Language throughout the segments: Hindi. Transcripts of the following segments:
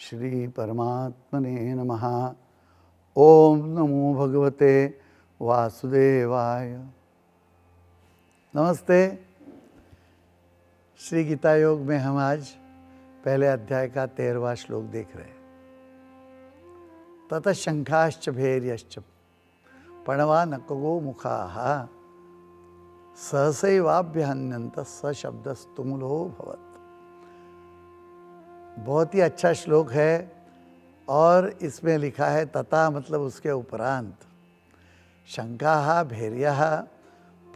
श्री परमात्मने नमः। ओम नमो भगवते वासुदेवाय। नमस्ते। श्री गीता योग में हम आज पहले अध्याय का 13वां श्लोक देख रहे हैं। ततः शंखाश्च भैर्यश्च पणवानकगो मुखाः सहसैवाभ्यहन्यन्त स शब्दस्तुमुलो भवत्। बहुत ही अच्छा श्लोक है और इसमें लिखा है तथा मतलब उसके उपरांत। शंखाः भैर्यः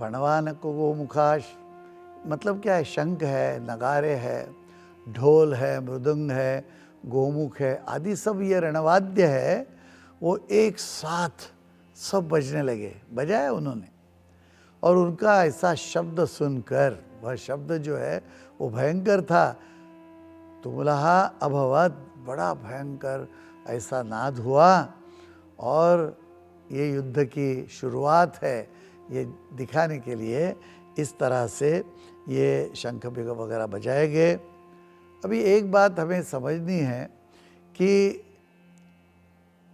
पणवानकगो मुखाः मतलब क्या है? शंख है, नगारे है, ढोल है, मृदंग है, गोमुख है आदि सब ये रणवाद्य है, वो एक साथ सब बजने लगे। बजाया उन्होंने और उनका ऐसा शब्द सुनकर, वह शब्द जो है वो भयंकर था। तुमुलः अभवत्, बड़ा भयंकर ऐसा नाद हुआ और ये युद्ध की शुरुआत है, ये दिखाने के लिए इस तरह से ये शंख वगैरह बजाए गए। अभी एक बात हमें समझनी है कि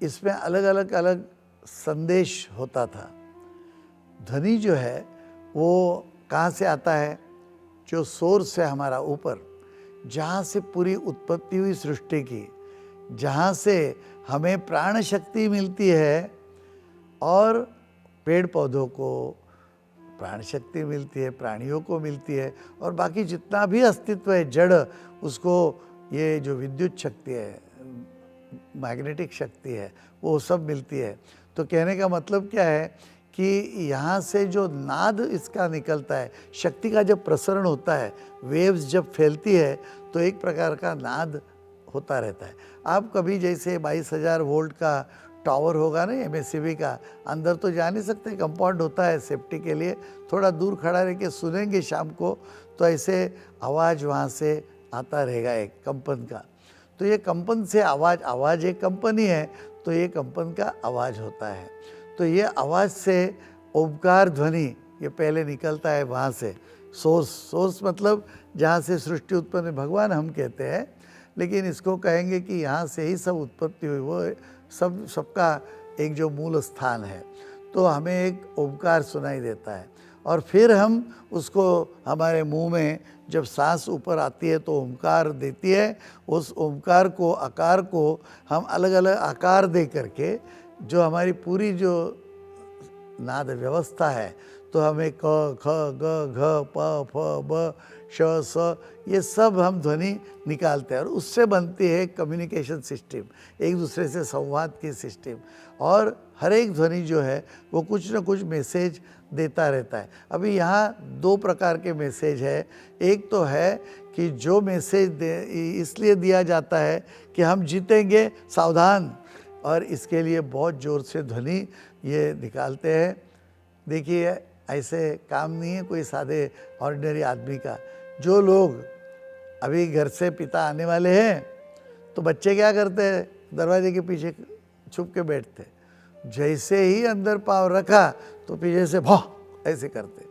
इसमें अलग अलग संदेश होता था। ध्वनि जो है वो कहाँ से आता है? जो सोर्स है हमारा ऊपर, जहाँ से पूरी उत्पत्ति हुई सृष्टि की, जहाँ से हमें प्राण शक्ति मिलती है और पेड़ पौधों को प्राण शक्ति मिलती है, प्राणियों को मिलती है और बाकी जितना भी अस्तित्व है जड़, उसको ये जो विद्युत शक्ति है, मैग्नेटिक शक्ति है, वो सब मिलती है। तो कहने का मतलब क्या है कि यहाँ से जो नाद इसका निकलता है, शक्ति का जब प्रसरण होता है, वेव्स जब फैलती है तो एक प्रकार का नाद होता रहता है। आप कभी जैसे 22,000 वोल्ट का टावर होगा ना एमएससीबी का, अंदर तो जा नहीं सकते, कंपाउंड होता है सेफ्टी के लिए, थोड़ा दूर खड़ा रह के सुनेंगे शाम को तो ऐसे आवाज़ वहाँ से आता रहेगा एक कंपन का। तो ये कंपन से आवाज़ एक कंपन ही है, तो ये कंपन का आवाज़ होता है। तो ये आवाज़ से ओमकार ध्वनि ये पहले निकलता है वहाँ से। सोर्स मतलब जहाँ से सृष्टि उत्पन्न, भगवान हम कहते हैं, लेकिन इसको कहेंगे कि यहाँ से ही सब उत्पत्ति हुई, वो सबका एक जो मूल स्थान है। तो हमें एक ओमकार सुनाई देता है और फिर हम उसको हमारे मुंह में जब सांस ऊपर आती है तो ओमकार देती है। उस ओमकार को, आकार को हम अलग अलग आकार दे करके जो हमारी पूरी जो नाद व्यवस्था है, तो हमें क ख ग घ प फ ब श स ये सब हम ध्वनि निकालते हैं और उससे बनती है कम्युनिकेशन सिस्टम, एक दूसरे से संवाद की सिस्टम। और हर एक ध्वनि जो है वो कुछ न कुछ मैसेज देता रहता है। अभी यहाँ दो प्रकार के मैसेज है। एक तो है कि जो मैसेज इसलिए दिया जाता है कि हम जीतेंगे, सावधान, और इसके लिए बहुत ज़ोर से ध्वनि ये निकालते हैं। देखिए ऐसे काम नहीं है कोई सादे ऑर्डिनरी आदमी का। जो लोग अभी घर से पिता आने वाले हैं तो बच्चे क्या करते हैं? दरवाजे के पीछे छुप के बैठते। जैसे ही अंदर पाँव रखा तो पीछे से भौ ऐसे करते,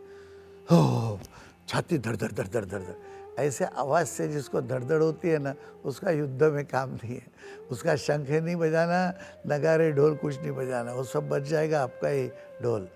हो छाती धड़ धड़ धड़ धड़ धड़ धड़, ऐसे आवाज़ से जिसको धड़धड़ होती है ना, उसका युद्ध में काम नहीं है। उसका शंख नहीं बजाना, नगारे ढोल कुछ नहीं बजाना, वो सब बज जाएगा आपका ही ढोल।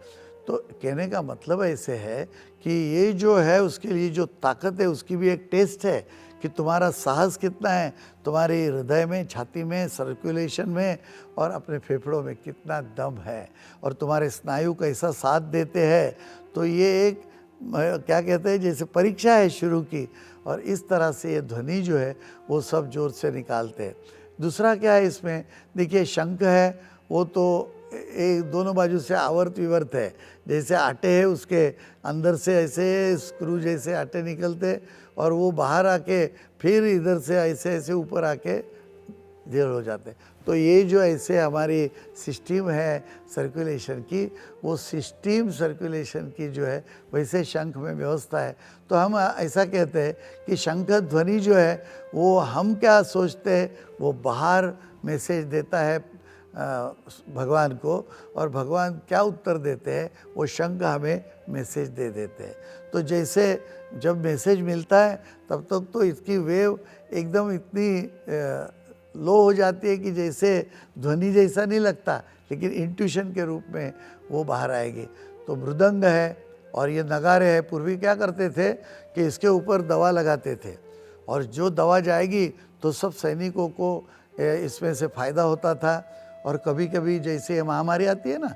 तो कहने का मतलब ऐसे है कि ये जो है उसके लिए जो ताकत है उसकी भी एक टेस्ट है कि तुम्हारा साहस कितना है, तुम्हारे हृदय में, छाती में, सर्कुलेशन में और अपने फेफड़ों में कितना दम है और तुम्हारे स्नायु कैसा साथ देते हैं। तो ये एक क्या कहते हैं, जैसे परीक्षा है शुरू की, और इस तरह से ये ध्वनि जो है वो सब जोर से निकालते हैं। दूसरा क्या है इसमें? देखिए शंख है वो तो एक दोनों बाजू से आवर्त विवर्त है। जैसे आटे है उसके अंदर से ऐसे स्क्रू जैसे आटे निकलते और वो बाहर आके फिर इधर से ऐसे ऐसे ऊपर आके देर हो जाते। तो ये जो ऐसे हमारी सिस्टम है सर्कुलेशन की, वो सिस्टम सर्कुलेशन की जो है वैसे शंख में व्यवस्था है। तो हम ऐसा कहते हैं कि शंख ध्वनि जो है वो हम क्या सोचते हैं वो बाहर मैसेज देता है भगवान को, और भगवान क्या उत्तर देते हैं वो शंख हमें मैसेज दे देते हैं। तो जैसे जब मैसेज मिलता है तब तक तो इसकी वेव एकदम इतनी लो हो जाती है कि जैसे ध्वनि जैसा नहीं लगता, लेकिन इंट्यूशन के रूप में वो बाहर आएगी। तो मृदंग है और ये नगारे है। पूर्वी क्या करते थे कि इसके ऊपर दवा लगाते थे, और जो दवा जाएगी तो सब सैनिकों को इसमें से फ़ायदा होता था। और कभी कभी जैसे ये महामारी आती है ना,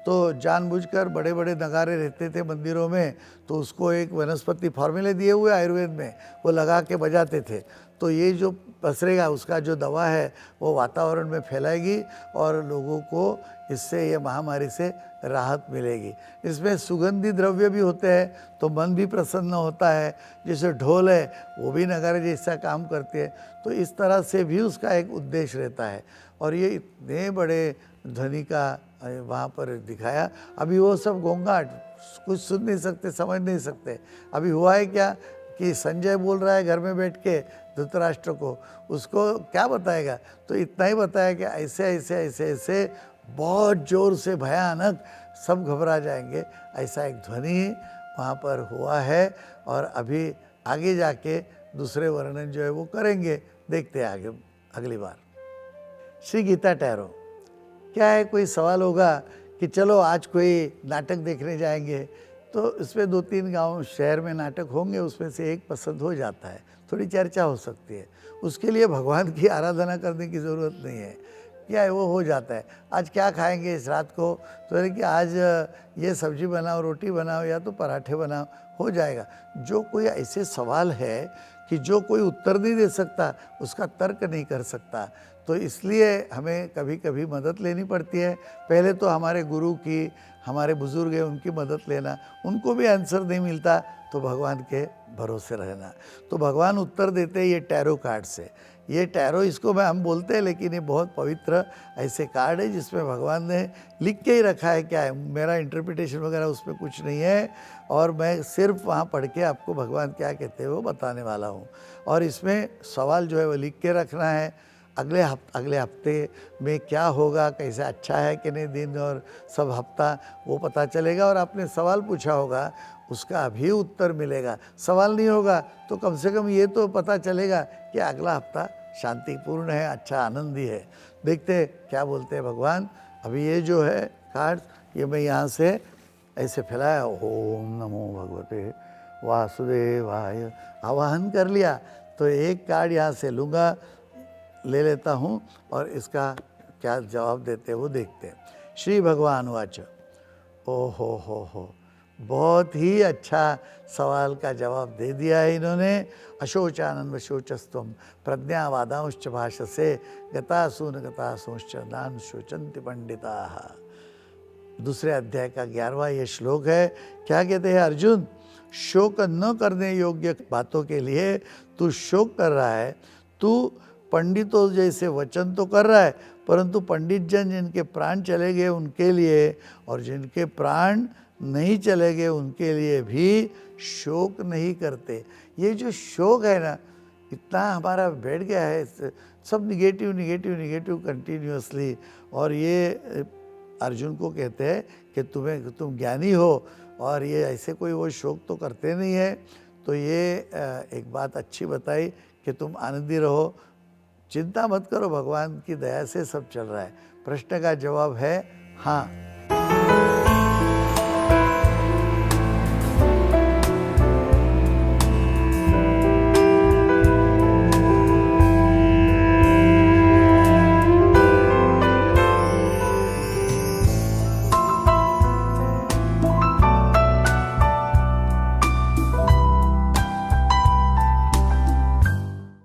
तो जानबूझकर बड़े बड़े नगारे रहते थे मंदिरों में, तो उसको एक वनस्पति फॉर्मूले दिए हुए आयुर्वेद में, वो लगा के बजाते थे। तो ये जो पसरेगा, उसका जो दवा है वो वातावरण में फैलाएगी और लोगों को इससे, ये महामारी से राहत मिलेगी। इसमें सुगंधी द्रव्य भी होते हैं, तो मन भी प्रसन्न होता है। जैसे ढोल है, वो भी नगारे जैसा काम करती है। तो इस तरह से भी उसका एक उद्देश्य रहता है। और ये इतने बड़े ध्वनि का वहाँ पर दिखाया। अभी वो सब गोंगाट, कुछ सुन नहीं सकते, समझ नहीं सकते। अभी हुआ है क्या कि संजय बोल रहा है घर में बैठ के धृतराष्ट्र को, उसको क्या बताएगा? तो इतना ही बताया कि ऐसे ऐसे ऐसे ऐसे बहुत ज़ोर से भयानक, सब घबरा जाएंगे, ऐसा एक ध्वनि वहाँ पर हुआ है। और अभी आगे जाके दूसरे वर्णन जो है वो करेंगे, देखते हैं आगे अगली बार। श्री गीता टैरो, क्या है, कोई सवाल होगा कि चलो आज कोई नाटक देखने जाएंगे, तो इसमें 2-3 गांव शहर में नाटक होंगे, उसमें से एक पसंद हो जाता है, थोड़ी चर्चा हो सकती है। उसके लिए भगवान की आराधना करने की ज़रूरत नहीं है, क्या है वो हो जाता है। आज क्या खाएंगे इस रात को, तो कि आज ये सब्जी बनाओ, रोटी बनाओ या तो पराठे बनाओ, हो जाएगा। जो कोई ऐसे सवाल है कि जो कोई उत्तर नहीं दे सकता, उसका तर्क नहीं कर सकता, तो इसलिए हमें कभी कभी मदद लेनी पड़ती है। पहले तो हमारे गुरु की, हमारे बुज़ुर्ग हैं उनकी मदद लेना, उनको भी आंसर नहीं मिलता तो भगवान के भरोसे रहना। तो भगवान उत्तर देते हैं ये टैरो कार्ड से। ये टैरो, इसको हम बोलते हैं, लेकिन ये बहुत पवित्र ऐसे कार्ड है जिसमें भगवान ने लिख के ही रखा है। क्या है, मेरा इंटरप्रिटेशन वगैरह उसमें कुछ नहीं है, और मैं सिर्फ वहाँ पढ़ के आपको भगवान क्या कहते हैं वो बताने वाला हूँ। और इसमें सवाल जो है वो लिख के रखना है। अगले हफ्ते में क्या होगा, कैसे अच्छा है कि नहीं दिन और सब हफ्ता, वो पता चलेगा। और आपने सवाल पूछा होगा उसका भी उत्तर मिलेगा। सवाल नहीं होगा तो कम से कम ये तो पता चलेगा कि अगला हफ्ता शांतिपूर्ण है, अच्छा आनंदी है। देखते हैं क्या बोलते हैं भगवान। अभी ये जो है कार्ड, ये मैं यहाँ से ऐसे फैलाया, ओम नमो भगवते वासुदेवाय, आवाहन कर लिया। तो एक कार्ड यहाँ से लूँगा, ले लेता हूँ, और इसका क्या जवाब देते हैं वो देखते हैं। श्री भगवान वाच, ओ हो, बहुत ही अच्छा सवाल का जवाब दे दिया है इन्होंने। अशोचानंद शोचस्तम प्रज्ञावादांश्च भाषसे गतासूंश्च नान शोचन्ति पंडिता। दूसरे अध्याय का 11वां ये श्लोक है। क्या कहते हैं अर्जुन, शोक न करने योग्य बातों के लिए तू शोक कर रहा है। तू पंडितों जैसे वचन तो कर रहा है, परंतु पंडित जन जिनके प्राण चले गए उनके लिए, और जिनके प्राण नहीं चले गए उनके लिए भी शोक नहीं करते। ये जो शोक है ना, इतना हमारा बैठ गया है, सब निगेटिव निगेटिव निगेटिव कंटिन्यूअसली। और ये अर्जुन को कहते हैं कि तुम ज्ञानी हो और ये ऐसे कोई वो शोक तो करते नहीं है। तो ये एक बात अच्छी बताई कि तुम आनंदी रहो, चिंता मत करो, भगवान की दया से सब चल रहा है। प्रश्न का जवाब है हाँ,